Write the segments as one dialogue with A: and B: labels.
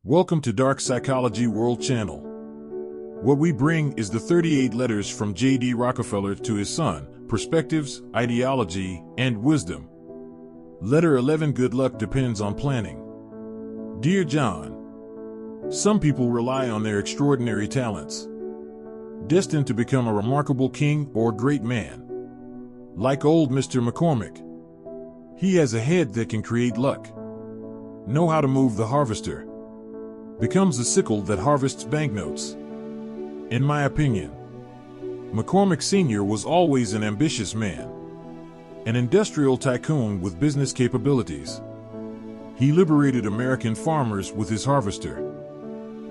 A: Welcome to Dark Psychology World Channel. What we bring is the 38 letters from J.D. Rockefeller to his son, perspectives, ideology, and wisdom. Letter 11. Good luck depends on planning. Dear John, some people rely on their extraordinary talents, destined to become a remarkable king or great man. Like old Mr. McCormick, he has a head that can create luck, know how to move the harvester, becomes the sickle that harvests banknotes. In my opinion, McCormick Sr. was always an ambitious man, an industrial tycoon with business capabilities. He liberated American farmers with his harvester.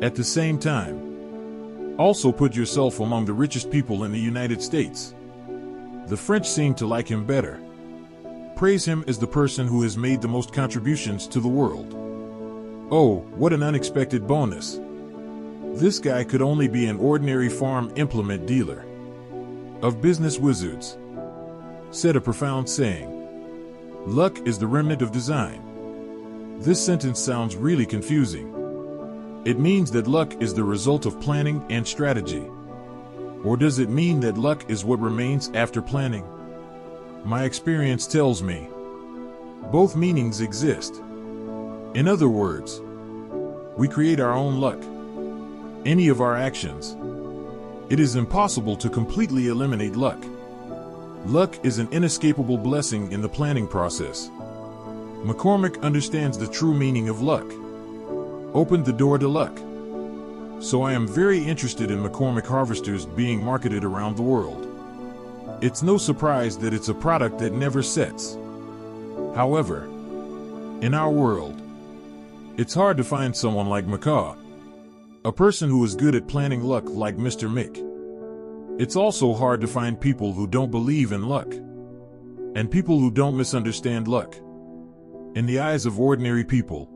A: At the same time, also put yourself among the richest people in the United States. The French seem to like him better. Praise him as the person who has made the most contributions to the world. Oh, what an unexpected bonus. This guy could only be an ordinary farm implement dealer. Of business wizards, said a profound saying. Luck is the remnant of design. This sentence sounds really confusing. It means that luck is the result of planning and strategy. Or does it mean that luck is what remains after planning? My experience tells me both meanings exist. In other words, we create our own luck. Any of our actions. It is impossible to completely eliminate luck. Luck is an inescapable blessing in the planning process. McCormick understands the true meaning of luck. Opened the door to luck. So I am very interested in McCormick harvesters being marketed around the world. It's no surprise that it's a product that never sets. However, in our world, it's hard to find someone like McCaw, a person who is good at planning luck like Mr. Mick. It's also hard to find people who don't believe in luck, and people who don't misunderstand luck. In the eyes of ordinary people,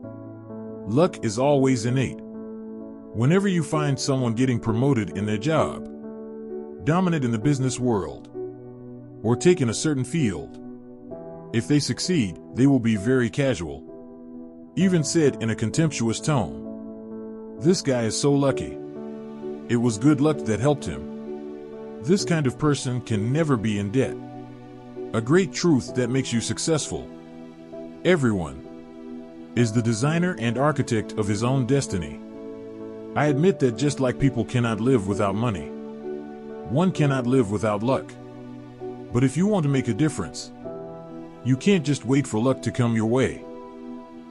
A: luck is always innate. Whenever you find someone getting promoted in their job, dominant in the business world, or taking a certain field, if they succeed, they will be very casual, even said in a contemptuous tone. This guy is so lucky. It was good luck that helped him. This kind of person can never be in debt. A great truth that makes you successful. Everyone is the designer and architect of his own destiny. I admit that just like people cannot live without money, one cannot live without luck. But if you want to make a difference, you can't just wait for luck to come your way.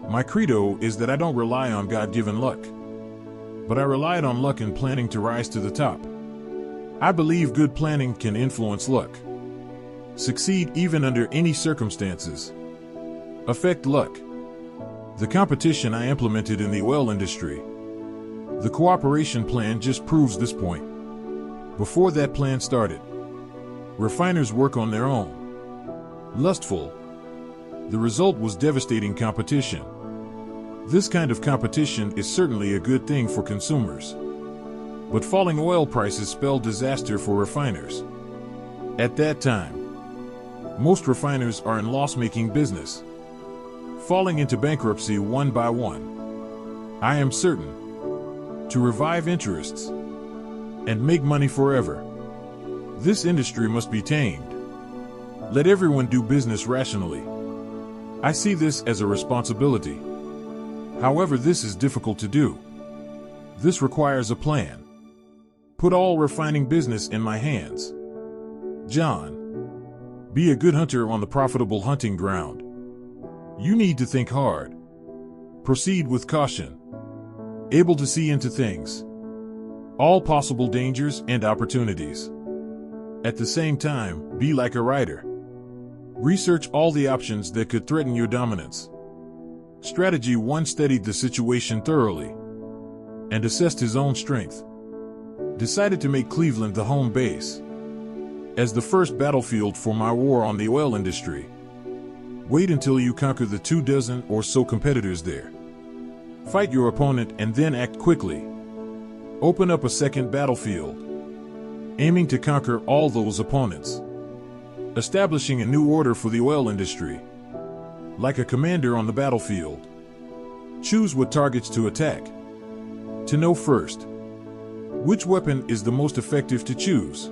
A: My credo is that I don't rely on God-given luck, but I relied on luck in planning to rise to the top. I believe good planning can influence luck. Succeed even under any circumstances. Affect luck. The competition I implemented in the oil industry, the cooperation plan just proves this point. Before that plan started, refiners work on their own. Lustful. The result was devastating competition. This kind of competition is certainly a good thing for consumers. But falling oil prices spelled disaster for refiners. At that time, most refiners are in loss-making business, falling into bankruptcy one by one. I am certain to revive interests and make money forever. This industry must be tamed. Let everyone do business rationally. I see this as a responsibility. However, this is difficult to do. This requires a plan. Put all refining business in my hands. John, be a good hunter on the profitable hunting ground. You need to think hard. Proceed with caution. Able to see into things, all possible dangers and opportunities. At the same time, be like a writer. Research all the options that could threaten your dominance. Strategy 1 studied the situation thoroughly and assessed his own strength. Decided to make Cleveland the home base as the first battlefield for my war on the oil industry. Wait until you conquer the 24 or so competitors there. Fight your opponent and then act quickly. Open up a second battlefield, aiming to conquer all those opponents. Establishing a new order for the oil industry. Like a commander on the battlefield. Choose what targets to attack. To know first, which weapon is the most effective to choose.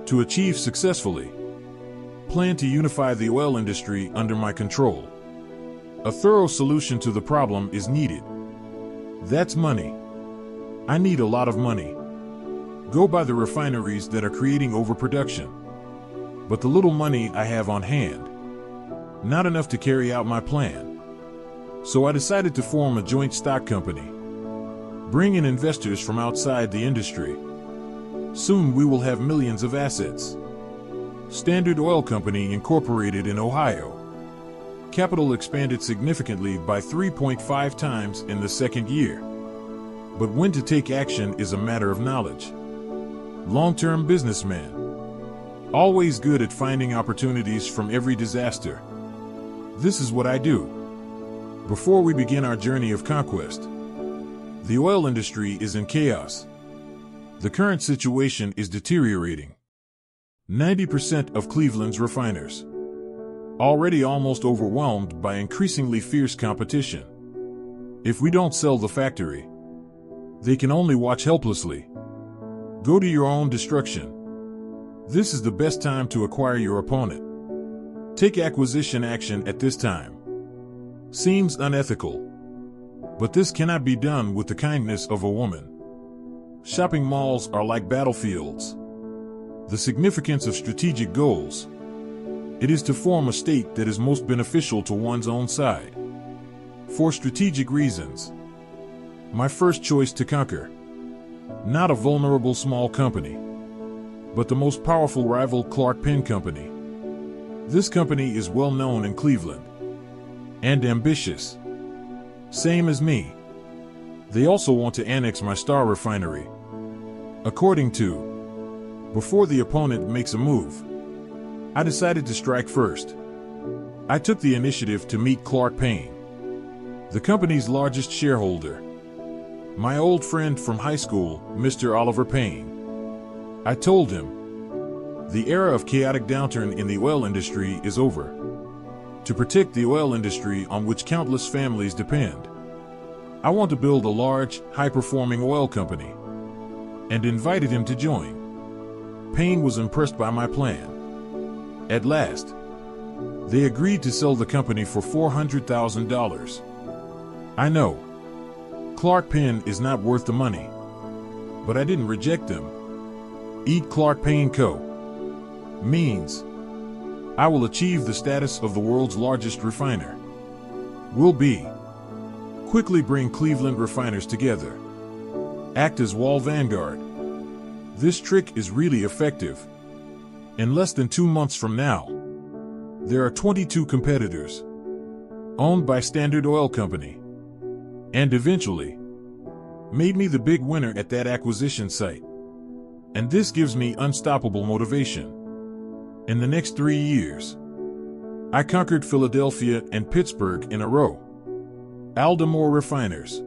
A: To achieve successfully, plan to unify the oil industry under my control. A thorough solution to the problem is needed. That's money. I need a lot of money. Go by the refineries that are creating overproduction. But the little money I have on hand, not enough to carry out my plan. So I decided to form a joint stock company. Bring in investors from outside the industry. Soon we will have millions of assets. Standard Oil Company incorporated in Ohio. Capital expanded significantly by 3.5 times in the second year. But when to take action is a matter of knowledge. Long-term businessman. Always good at finding opportunities from every disaster. This is what I do. Before we begin our journey of conquest, the oil industry is in chaos. The current situation is deteriorating. 90% of Cleveland's refiners, already almost overwhelmed by increasingly fierce competition. If we don't sell the factory, they can only watch helplessly. Go to your own destruction. This is the best time to acquire your opponent. Take acquisition action at this time. Seems unethical, but this cannot be done with the kindness of a woman. Shopping malls are like battlefields. The significance of strategic goals. It is to form a state that is most beneficial to one's own side. For strategic reasons. My first choice to conquer. Not a vulnerable small company, but the most powerful rival, Clark Penn Company. This company is well known in Cleveland. And ambitious. Same as me. They also want to annex my Star refinery. According to, before the opponent makes a move, I decided to strike first. I took the initiative to meet Clark Penn, the company's largest shareholder. My old friend from high school, Mr. Oliver Payne. I told him, the era of chaotic downturn in the oil industry is over. To protect the oil industry on which countless families depend, I want to build a large, high-performing oil company, and invited him to join. Payne was impressed by my plan. At last, they agreed to sell the company for $400,000. I know, Clark Penn is not worth the money, but I didn't reject them. Eat Clark Penn Co. means I will achieve the status of the world's largest refiner. Will be. Quickly bring Cleveland refiners together. Act as wall vanguard. This trick is really effective. In less than 2 months from now, there are 22 competitors, owned by Standard Oil Company, and eventually made me the big winner at that acquisition site. And this gives me unstoppable motivation. In the next 3 years, I conquered Philadelphia and Pittsburgh in a row. Aldermore Refiners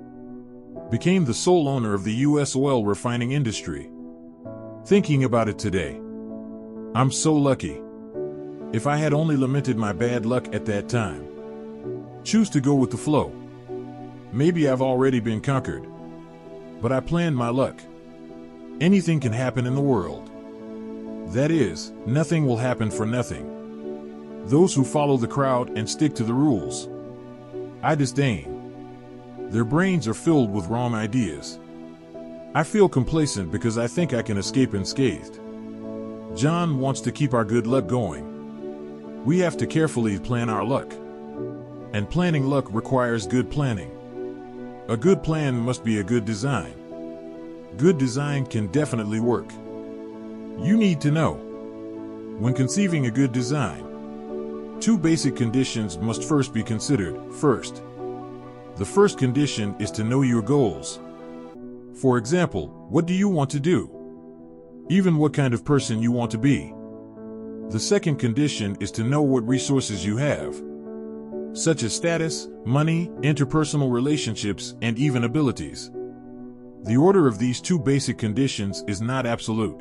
A: became the sole owner of the U.S. oil refining industry. Thinking about it today, I'm so lucky. If I had only lamented my bad luck at that time, choose to go with the flow. Maybe I've already been conquered, but I planned my luck. Anything can happen in the world. That is, nothing will happen for nothing. Those who follow the crowd and stick to the rules, I disdain. Their brains are filled with wrong ideas. I feel complacent because I think I can escape unscathed. John wants to keep our good luck going. We have to carefully plan our luck. And planning luck requires good planning. A good plan must be a good design. Good design can definitely work. You need to know, when conceiving a good design, 2 basic conditions must first be considered. First, the first condition is to know your goals. For example, what do you want to do? Even what kind of person you want to be. The second condition is to know what resources you have, such as status, money, interpersonal relationships, and even abilities. The order of these 2 basic conditions is not absolute,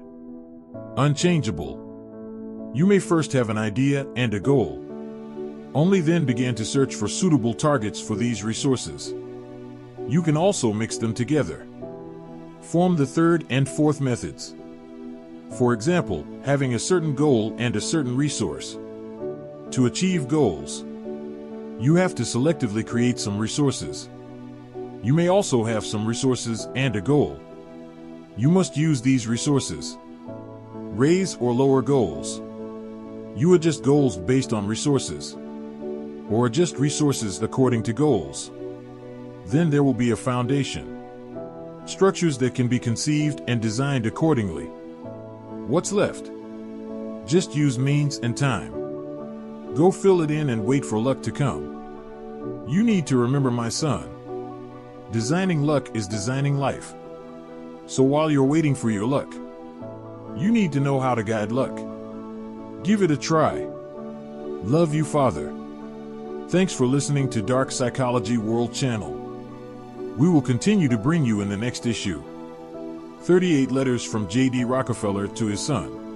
A: unchangeable. You may first have an idea and a goal. Only then begin to search for suitable targets for these resources. You can also mix them together. Form the third and fourth methods. For example, having a certain goal and a certain resource. To achieve goals, you have to selectively create some resources. You may also have some resources and a goal. You must use these resources. Raise or lower goals. You adjust goals based on resources, or adjust resources according to goals. Then there will be a foundation. Structures that can be conceived and designed accordingly. What's left? Just use means and time. Go fill it in and wait for luck to come. You need to remember, my son, designing luck is designing life. So while you're waiting for your luck, you need to know how to guide luck. Give it a try. Love you, Father. Thanks for listening to Dark Psychology World Channel. We will continue to bring you in the next issue. 38 letters from J.D. Rockefeller to his son.